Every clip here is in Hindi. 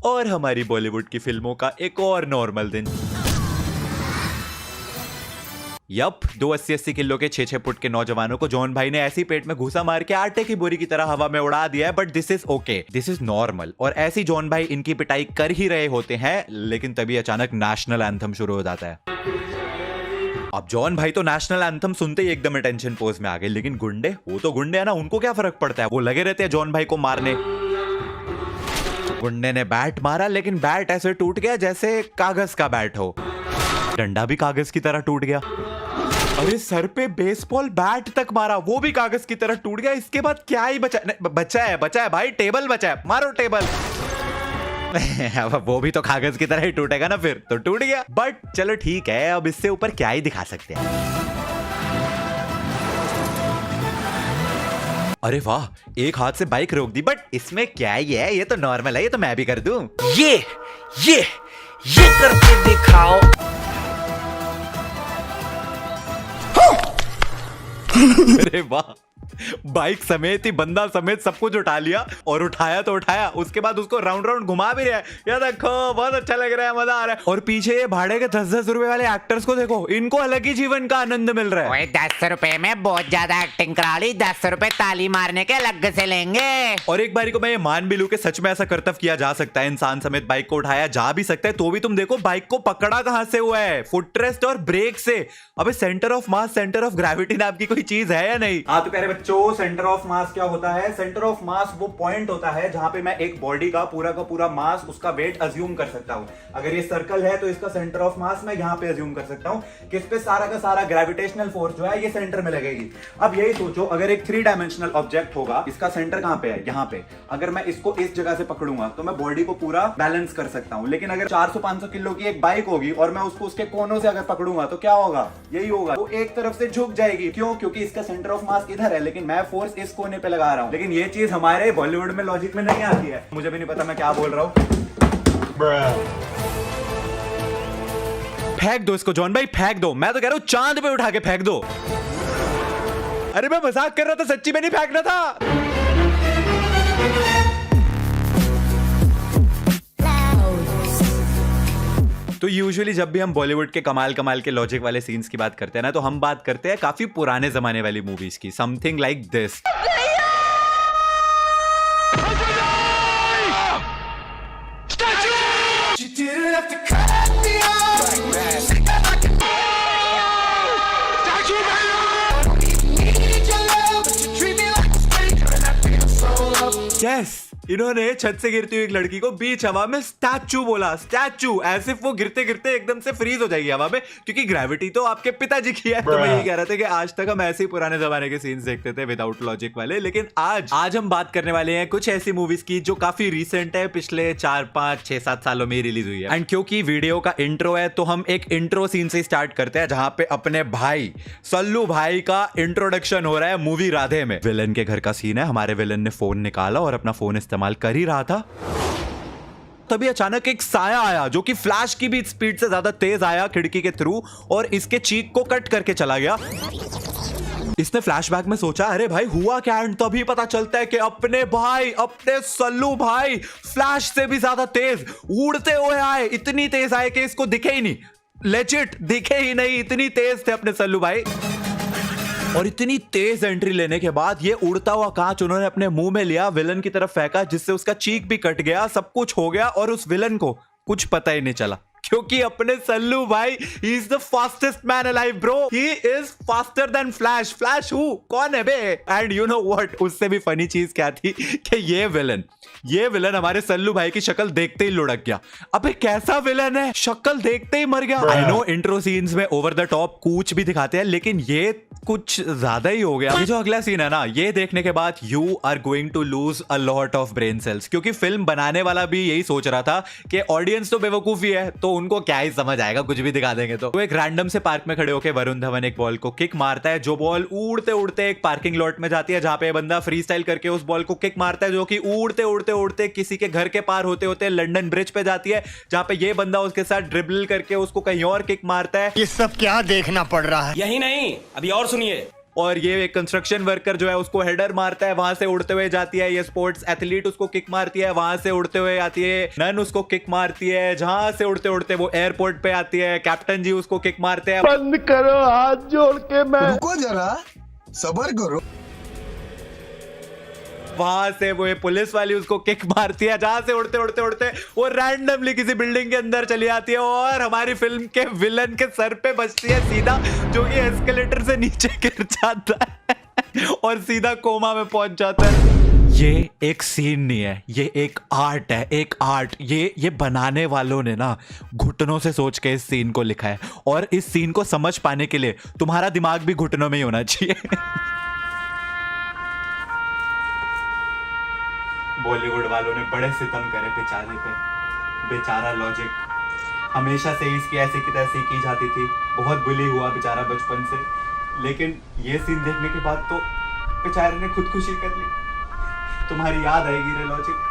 और हमारी बॉलीवुड की फिल्मों का एक और नॉर्मल दिन। यप, 280-80 किलो के 6-6 फुट के नौजवानों को जॉन भाई ने ऐसी पेट में घुसा मार के आटे की बोरी की तरह हवा में उड़ा दिया है। But this is okay, this is normal. और ऐसी जॉन भाई इनकी पिटाई कर ही रहे होते हैं, लेकिन तभी अचानक नेशनल एंथम शुरू हो जाता है। अब जॉन भाई तो नेशनल एंथम सुनते ही एकदम अटेंशन पोज में आ गए, लेकिन गुंडे, वो तो गुंडे है ना, उनको क्या फर्क पड़ता है, वो लगे रहते हैं जॉन भाई को मारने। गुंडे ने बैट मारा, लेकिन बैट ऐसे टूट गया जैसे कागज का बैट हो। डंडा भी कागज की तरह टूट गया। अरे सर पे बेसबॉल बैट तक मारा, वो भी कागज की तरह टूट गया। इसके बाद क्या ही बचा है भाई, टेबल बचा है, मारो टेबल। वो भी तो कागज की तरह ही टूटेगा ना, फिर तो टूट गया। बट चलो ठीक है, अब इससे ऊपर क्या ही दिखा सकते हैं। अरे वाह, एक हाथ से बाइक रोक दी, बट इसमें क्या ही है, ये तो नॉर्मल है, ये तो मैं भी कर दूं। ये करके दिखाओ। अरे वाह, बाइक समेत ही बंदा समेत सब कुछ उठा लिया, और उठाया तो उठाया, उसके बाद उसको राउंड राउंड घुमा भी रहा है। ये देखो, बहुत अच्छा लग रहा है, मजा आ रहा है। और पीछे ये भाड़े के 10-10 रुपए वाले एक्टर्स को देखो, इनको अलग ही जीवन का आनंद मिल रहा है। 10 रुपए में बहुत ज्यादा एक्टिंग करा ली, 10 रुपए ताली मारने के अलग से लेंगे। और एक बारी को मैं ये मान भी लूं कि सच में ऐसा कर्तव्य किया जा सकता है, इंसान समेत बाइक को उठाया जा भी सकता है, तो भी तुम देखो बाइक को पकड़ा कहां से हुआ है, फुट रेस्ट और ब्रेक से। अबे centre of mass, centre of gravity नाम की कोई चीज है या नहीं? हाँ तो प्यारे बच्चों, सेंटर ऑफ मास क्या होता है? सेंटर ऑफ मास वो पॉइंट होता है जहां पे मैं एक बॉडी का पूरा मास, उसका वेट अज्यूम कर सकता हूं। अगर ये सर्कल है तो इसका सेंटर ऑफ मास मैं यहां पे अज्यूम कर सकता हूं कि इस पे सारा का सारा ग्रेविटेशनल फोर्स जो है ये सेंटर में लगेगी। अब यही सोचो, अगर एक 3 डायमेंशनल ऑब्जेक्ट होगा, इसका सेंटर कहां पे है? यहां पे। अगर मैं इसको इस जगह से पकड़ूंगा तो मैं बॉडी को पूरा बैलेंस कर सकता हूं। लेकिन अगर 400-500 किलो की एक बाइक होगी और मैं उसको उसके कोनों से अगर पकड़ूंगा तो क्या होगा? यही होगा, वो एक तरफ से झुक जाएगी। क्यों? क्योंकि इसका सेंटर ऑफ मास इधर है, लेकिन मैं फोर्स इस कोने पे लगा रहा हूं। लेकिन ये चीज हमारे बॉलीवुड में लॉजिक में नहीं आती है। मुझे भी नहीं पता मैं क्या बोल रहा हूं। फेंक दो इसको जॉन भाई, फेंक दो। मैं तो कह रहा हूं चांद पे उठा के फेंक दो। अरे मैं मजाक कर रहा था, सच्ची में नहीं फेंकना था। तो यूजुअली जब भी हम बॉलीवुड के कमाल के लॉजिक वाले सीन्स की बात करते हैं ना, तो हम बात करते हैं काफी पुराने जमाने वाली मूवीज की। Something like this. Yes, इन्होंने छत से गिरती हुई एक लड़की को बीच हवा में स्टैचू बोला। स्टैचू, ऐसे वो गिरते गिरते एकदम से फ्रीज हो जाएगी हवा में, क्योंकि ग्रेविटी तो आपके पिताजी की है। तो मैं यही कह रहा था कि आज तक हम ऐसे ही पुराने जमाने के सीन्स देखते थे विदाउट लॉजिक वाले। लेकिन आज हम बात करने वाले हैं कुछ ऐसी मूवीज की जो काफी रिसेंट है, पिछले 4-5-6-7 सालों में रिलीज हुई है। एंड क्योंकि वीडियो का इंट्रो है, तो हम एक इंट्रो सीन से स्टार्ट करते हैं, जहां पे अपने भाई सल्लू भाई का इंट्रोडक्शन हो रहा है मूवी राधे में। विलन के घर का सीन है। हमारे विलन ने फोन निकाला और अपना फोन इस्तेमाल कर ही रहा था, तभी अचानक एक साया आया जो कि फ्लैश की भी स्पीड से ज्यादा तेज आया खिड़की के थ्रू, और इसके चीक को कट करके चला गया। इसने फ्लैशबैक में सोचा, अरे भाई हुआ क्या? एंड तभी पता चलता है कि अपने भाई, अपने सल्लू भाई फ्लैश से भी ज्यादा तेज उड़ते हुए आए। इतनी तेज आए कि इसको दिखे ही नहीं, लेजिट दिखे ही नहीं, इतनी तेज थे अपने सल्लू भाई। और इतनी तेज एंट्री लेने के बाद ये उड़ता हुआ कांच उन्होंने अपने मुंह में लिया, विलन की तरफ फेंका, जिससे उसका चीक भी कट गया, सब कुछ हो गया, और उस विलन को कुछ पता ही नहीं चला, क्योंकि अपने सल्लू भाई he is the fastest man alive bro. He is faster than flash. Flash who? कौन है बे? एंड यू नो व्हाट, उससे भी फनी चीज क्या थी कि ये विलन हमारे सल्लू भाई की शक्ल देखते ही लुढ़क गया। अबे कैसा विलन है, शक्ल देखते ही मर गया। आई नो इंट्रो सीन्स में ओवर द टॉप कूच भी दिखाते हैं, लेकिन ये कुछ ज्यादा ही हो गया। ये जो अगला सीन है ना, ये देखने के बाद you are going to lose a lot of brain cells, क्योंकि फिल्म बनाने वाला भी यही सोच रहा था कि ऑडियंस तो बेवकूफी है, तो उनको क्या ही समझ आएगा, कुछ भी दिखा देंगे। तो एक रैंडम से पार्क में खड़े होकर वरुण धवन एक बॉल को किक मारता है, जो बॉल उड़ते उड़ते एक पार्किंग लॉट में जाती है, जहां पे बंदा फ्री स्टाइल करके उस बॉल को किक मारता है, जो कि उड़ते उड़ते उड़ते किसी के घर के पार होते होते लंदन ब्रिज पे जाती है, जहां पे ये बंदा उसके साथ ड्रिबल करके उसको कहीं और किक मारता है। ये सब क्या देखना पड़ रहा है? यही नहीं, अभी और सुनिए। और ये एक कंस्ट्रक्शन वर्कर जो है उसको हेडर मारता है, वहां से उड़ते हुए जाती है। ये स्पोर्ट्स एथलीट उसको किक मारती है, वहां से उड़ते हुए आती है। नन उसको किक मारती है, जहां से उड़ते उड़ते वो एयरपोर्ट पे आती है। कैप्टन जी उसको किक मारते हैं। बंद करो हाथ जोड़ के, मैं रुको जरा, सबर करो। वहां से वो पुलिस वाली उसको किक मारती है, जहां से उड़ते उड़ते उड़ते वो रैंडमली किसी बिल्डिंग के अंदर चली आती है और हमारी फिल्म के विलन के सर पे बजती है सीधा, जो कि एस्केलेटर से नीचे गिर जाता है और सीधा कोमा में पहुंच जाता है। ये एक सीन नहीं है, ये एक आर्ट है, एक आर्ट। ये बनाने वालों ने ना घुटनों से सोच के इस सीन को लिखा है, और इस सीन को समझ पाने के लिए तुम्हारा दिमाग भी घुटनों में ही होना चाहिए। बॉलीवुड वालों ने बड़े सितम करे बेचारे पे। बेचारा लॉजिक, हमेशा से इसकी ऐसी की तैसी की जाती थी, बहुत बुली हुआ बेचारा बचपन से, लेकिन ये सीन देखने के बाद तो बेचारे ने खुदकुशी कर ली। तुम्हारी याद आएगी रे लॉजिक।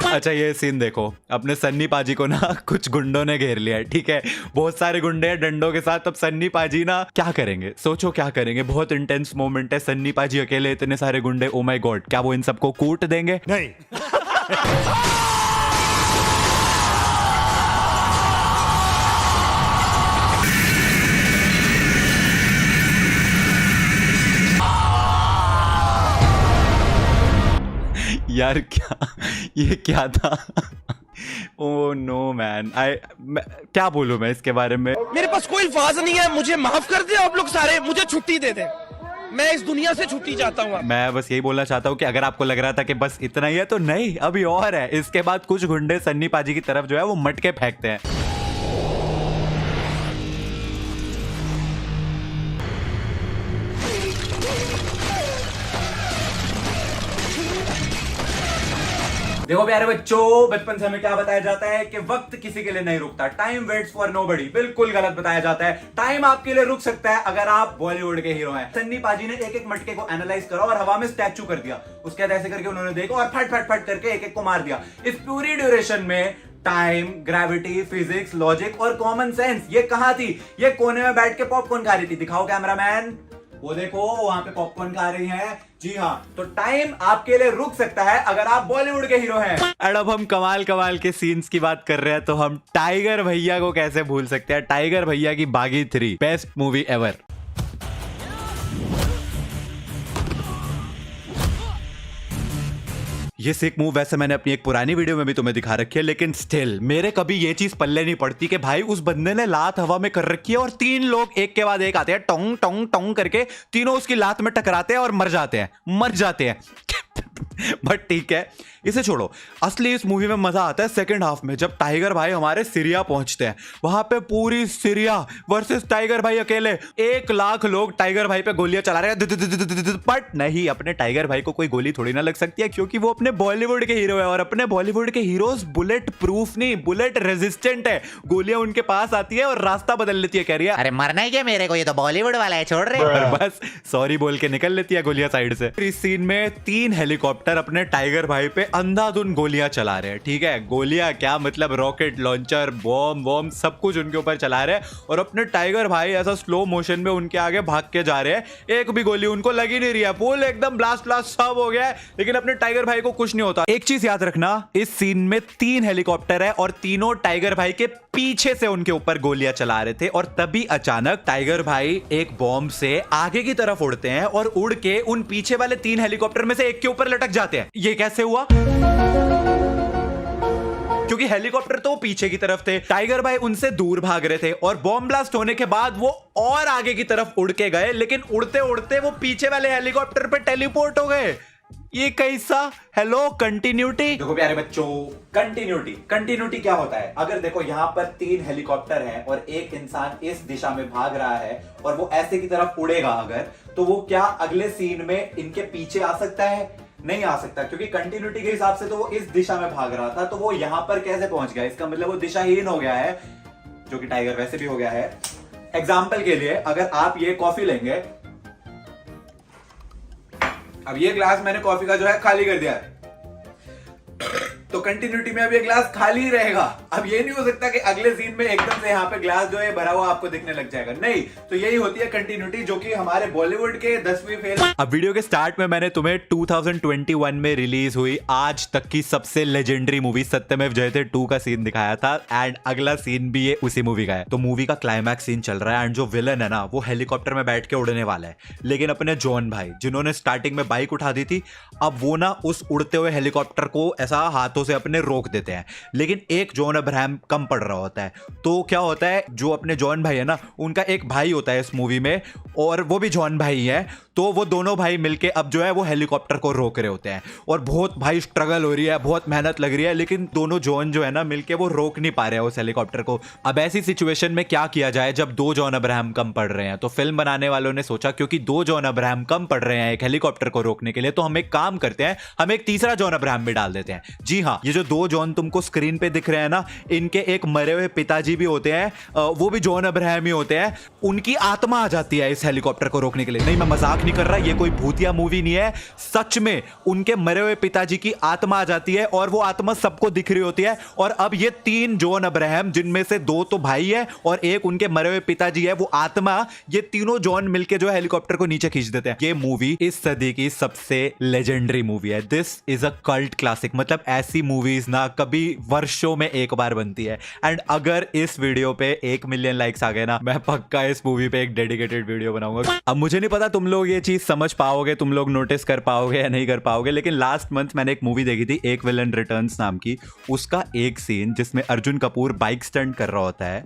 अच्छा ये सीन देखो, अपने सन्नी पाजी को ना कुछ गुंडों ने घेर लिया है, ठीक है, बहुत सारे गुंडे हैं डंडों के साथ। अब सन्नी पाजी ना क्या करेंगे, सोचो क्या करेंगे। बहुत इंटेंस मोमेंट है, सन्नी पाजी अकेले, इतने सारे गुंडे, ओ माय गॉड, क्या वो इन सबको कूट देंगे? नहीं। यार ये क्या था? ओ नो मैन, क्या बोलूं मैं इसके बारे में। मेरे पास कोई अल्फाज नहीं है, मुझे माफ कर दे आप लोग सारे, मुझे छुट्टी दे दे, मैं इस दुनिया से छुट्टी चाहता हूँ। मैं बस यही बोलना चाहता हूँ कि अगर आपको लग रहा था कि बस इतना ही है तो नहीं, अभी और है। इसके बाद कुछ गुंडे सन्नी पाजी की तरफ जो है वो मटके फेंकते हैं। देखो प्यारे बच्चों, बचपन से हमें क्या बताया जाता है कि वक्त किसी के लिए नहीं रुकता, टाइम वेट्स फॉर नोबडी। बिल्कुल गलत बताया जाता है। टाइम आपके लिए रुक सकता है अगर आप बॉलीवुड के हीरो हैं। सन्नी पाजी ने एक एक मटके को एनालाइज करा और हवा में स्टैचू कर दिया। उसके बाद ऐसे करके उन्होंने देखा और फट फट फट करके एक एक को मार दिया। इस पूरी ड्यूरेशन में टाइम, ग्रेविटी, फिजिक्स, लॉजिक और कॉमन सेंस ये कहां थी? ये कोने में बैठ के पॉपकॉर्न खा रही थी। दिखाओ कैमरामैन, वो देखो वहां पे पॉपकॉर्न खा रही हैं। जी हाँ, तो टाइम आपके लिए रुक सकता है अगर आप बॉलीवुड के हीरो हैं। और अब हम कमाल कमाल के सीन्स की बात कर रहे हैं तो हम टाइगर भैया को कैसे भूल सकते हैं। टाइगर भैया की बागी 3 बेस्ट मूवी एवर। ये सिक मूव वैसे मैंने अपनी एक पुरानी वीडियो में भी तुम्हें दिखा रखी है, लेकिन स्टिल मेरे कभी ये चीज पल्ले नहीं पड़ती कि भाई उस बंदे ने लात हवा में कर रखी है और 3 लोग एक के बाद एक आते हैं, टोंग टोंग टोंग करके, तीनों उसकी लात में टकराते हैं और मर जाते हैं। बट ठीक है, इसे छोड़ो। असली इस मूवी में मजा आता है सेकंड हाफ में, जब टाइगर भाई हमारे सीरिया पहुंचते हैं। वहां पे पूरी सीरिया वर्सेस टाइगर भाई अकेले। 1 लाख लोग टाइगर भाई पे गोलियां चला रहे हैं। बट नहीं, अपने टाइगर भाई को कोई गोली थोड़ी ना लग सकती है, क्योंकि वो अपने बॉलीवुड के हीरो है और अपने बॉलीवुड के हीरोज बुलेट प्रूफ नहीं, बुलेट रेजिस्टेंट है। गोलियां उनके पास आती है और रास्ता बदल लेती है। कह रही है अरे मरना ही क्या मेरे को, ये तो बॉलीवुड वाला है, छोड़ रहे। और बस सॉरी बोल के निकल लेती है गोलियां साइड से। इस सीन में 3 हेलीकॉप्टर अपने टाइगर भाई पे अंधाधुन गोलियां चला रहे हैं, ठीक है। गोलियां क्या मतलब, रॉकेट लॉन्चर, बॉम्ब सब कुछ उनके ऊपर चला रहे हैं और अपने टाइगर भाई ऐसा स्लो मोशन में उनके आगे भाग के जा रहे हैं। एक भी गोली उनको लगी नहीं रही है, फुल एकदम ब्लास्ट सब हो गया है, लेकिन अपने टाइगर भाई को कुछ नहीं होता। एक चीज याद रखना, इस सीन में 3 हेलीकॉप्टर है और तीनों टाइगर भाई के पीछे से उनके ऊपर गोलियां चला रहे थे। और तभी अचानक टाइगर भाई एक बॉम्ब से आगे की तरफ उड़ते हैं और उड़ के उन पीछे वाले 3 हेलीकॉप्टर में से एक के ऊपर लटक जाते हैं। ये कैसे हुआ? क्योंकि हेलीकॉप्टर तो पीछे की तरफ थे, टाइगर भाई उनसे दूर भाग रहे थे और बॉम्ब ब्लास्ट होने के बाद वो और आगे की तरफ उड़ के गए, लेकिन उड़ते उड़ते वो पीछे वाले हेलीकॉप्टर पे टेलीपोर्ट हो गए। ये कैसा? Hello, continuity. देखो प्यारे बच्चों, कंटिन्यूटी क्या होता है? अगर देखो यहाँ पर 3 हेलीकॉप्टर हैं और एक इंसान इस दिशा में भाग रहा है और वो ऐसे की तरफ उड़ेगा अगर, तो वो क्या अगले सीन में इनके पीछे आ सकता है? नहीं आ सकता, क्योंकि कंटिन्यूटी के हिसाब से तो वो इस दिशा में भाग रहा था, तो वो यहां पर कैसे पहुंच गया? इसका मतलब वो दिशाहीन हो गया है, जो कि टाइगर वैसे भी हो गया है। एग्जाम्पल के लिए, अगर आप ये कॉफी लेंगे, अब ये ग्लास मैंने कॉफी का जो है खाली कर दिया है, तो कंटिन्यूटी में अब ये ग्लास खाली रहेगा। अब ये नहीं हो सकता कि अगले सीन में एकदम से यहाँ पे ग्लास जो है भरा हुआ आपको दिखने लग जाएगा, नहीं। तो यही होती है कंटिन्यूटी, जो कि हमारे बॉलीवुड के 10वीं फेल। अब वीडियो के स्टार्ट में मैंने तुम्हें 2021 में रिलीज हुई आज तक की सबसे लेजेंडरी मूवी सत्यमेव जयते 2 का सीन दिखाया था, एंड अगला सीन भी ये उसी मूवी का है। तो मूवी का क्लाइमैक्स सीन चल रहा है एंड जो विलन है ना वो हेलीकॉप्टर में बैठ के उड़ने वाला है, लेकिन अपने जॉन भाई जिन्होंने स्टार्टिंग में बाइक उठा दी थी, अब वो ना उस उड़ते हुए हेलीकॉप्टर को ऐसा हाथों से अपने रोक देते हैं, लेकिन एक जॉन अब्राहम कम पड़ रहा होता है। तो क्या होता है, जो अपने जॉन भाई है ना उनका एक भाई होता है इस मूवी में, और वो भी जॉन भाई है। तो वो दोनों भाई मिलके अब जो है वो हेलीकॉप्टर को रोक रहे होते हैं, और बहुत भाई स्ट्रगल हो रही है, बहुत मेहनत लग रही है, लेकिन दोनों जॉन जो है ना मिलके वो रोक नहीं पा रहे हैं उस हेलीकॉप्टर को। अब ऐसी सिचुएशन में क्या किया जाए जब 2 जॉन अब्राहम कम पड़ रहे हैं? तो फिल्म बनाने वालों ने सोचा क्योंकि 2 जॉन अब्राहम कम पड़ रहे हैं एक हेलीकॉप्टर को रोकने के लिए, तो हम एक काम करते हैं, हम एक तीसरा जॉन अब्राहम भी डाल देते हैं। जी हाँ, ये जो 2 जॉन तुमको स्क्रीन पे दिख रहे हैं ना, इनके एक मरे हुए पिताजी भी होते हैं, वो भी जॉन अब्राहम ही होते हैं। उनकी आत्मा आ जाती है इस हेलीकॉप्टर को रोकने के लिए। नहीं, मैं मजाक नहीं कर रहा, ये कोई भूतिया मूवी नहीं है, सच में उनके मरे हुए पिताजी की आत्मा आ जाती है, और वो आत्मा सबको दिख रही होती है। और अब ये 3 जॉन अब्राहम, जिनमें से 2 तो भाई है और एक उनके मरे हुए पिताजी है, वो आत्मा, ये तीनों जॉन मिलके जो हेलीकॉप्टर को नीचे खींच देते हैं। ये मूवी इस सदी की सबसे लेजेंडरी मूवी है। This is a cult classic. मतलब ऐसी मूवीज ना कभी वर्षों में एक बार बनती है, एंड अगर इस वीडियो पे 1 मिलियन लाइक्स आ गए ना, मैं पक्का इस मूवी पे एक डेडिकेटेड वीडियो बनाऊंगा। अब मुझे नहीं पता तुम लोग ये चीज समझ पाओगे, तुम लोग नोटिस कर पाओगे या नहीं कर पाओगे, लेकिन लास्ट मंथ मैंने एक मूवी देखी थी, एक विलन रिटर्न्स नाम की। उसका एक सीन जिसमें अर्जुन कपूर बाइक स्टंट कर रहा होता है,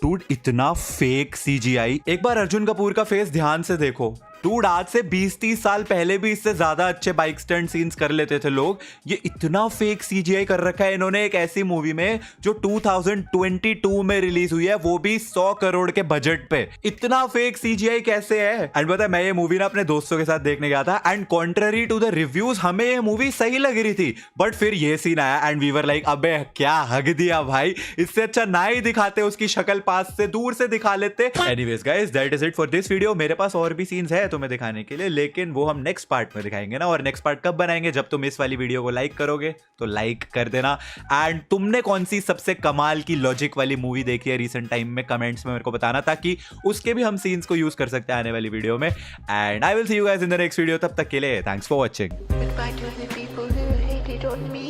डूड इतना फेक CGI। एक बार अर्जुन कपूर का फेस ध्यान से देखो डूड, आज से 20-30 साल पहले भी इससे ज्यादा अच्छे बाइक स्टंट सीन्स कर लेते थे लोग। ये इतना फेक CGI कर रखा है इन्होंने एक ऐसी मूवी में जो 2022 में रिलीज हुई है, वो भी 100 करोड़ के बजट पे। इतना फेक CGI कैसे है? एंड पता है, मैं ये मूवी ना अपने दोस्तों के साथ देखने गया था, and contrary to the reviews हमें ये मूवी सही लग रही थी, बट फिर ये सीन आया एंड वी वर लाइक, अबे क्या हग दिया भाई, इससे अच्छा ना ही दिखाते, उसकी शक्ल पास से दूर से दिखा लेते। Anyways guys, that is it for this video. मेरे पास और भी सीन्स है तुम्हें दिखाने के लिए, लेकिन वो हम नेक्स्ट पार्ट में दिखाएंगे ना। और नेक्स्ट पार्ट कब बनाएंगे? जब तुम इस वाली वीडियो को लाइक करोगे, तो लाइक कर देना। एंड तुमने कौन सी सबसे कमाल की लॉजिक वाली मूवी देखी है रिसेंट टाइम में, कमेंट्स में मेरे को बताना, ताकि उसके भी हम सीन्स को यूज कर सकते हैं आने वाली वीडियो में। And I will see you guys in the next video. तब तक के लिए thanks for watching. Goodbye to the people who hated on me.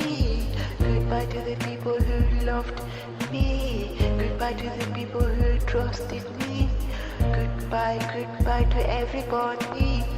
Goodbye to the people who loved me. Goodbye to the people who trusted me. Goodbye, goodbye to everybody.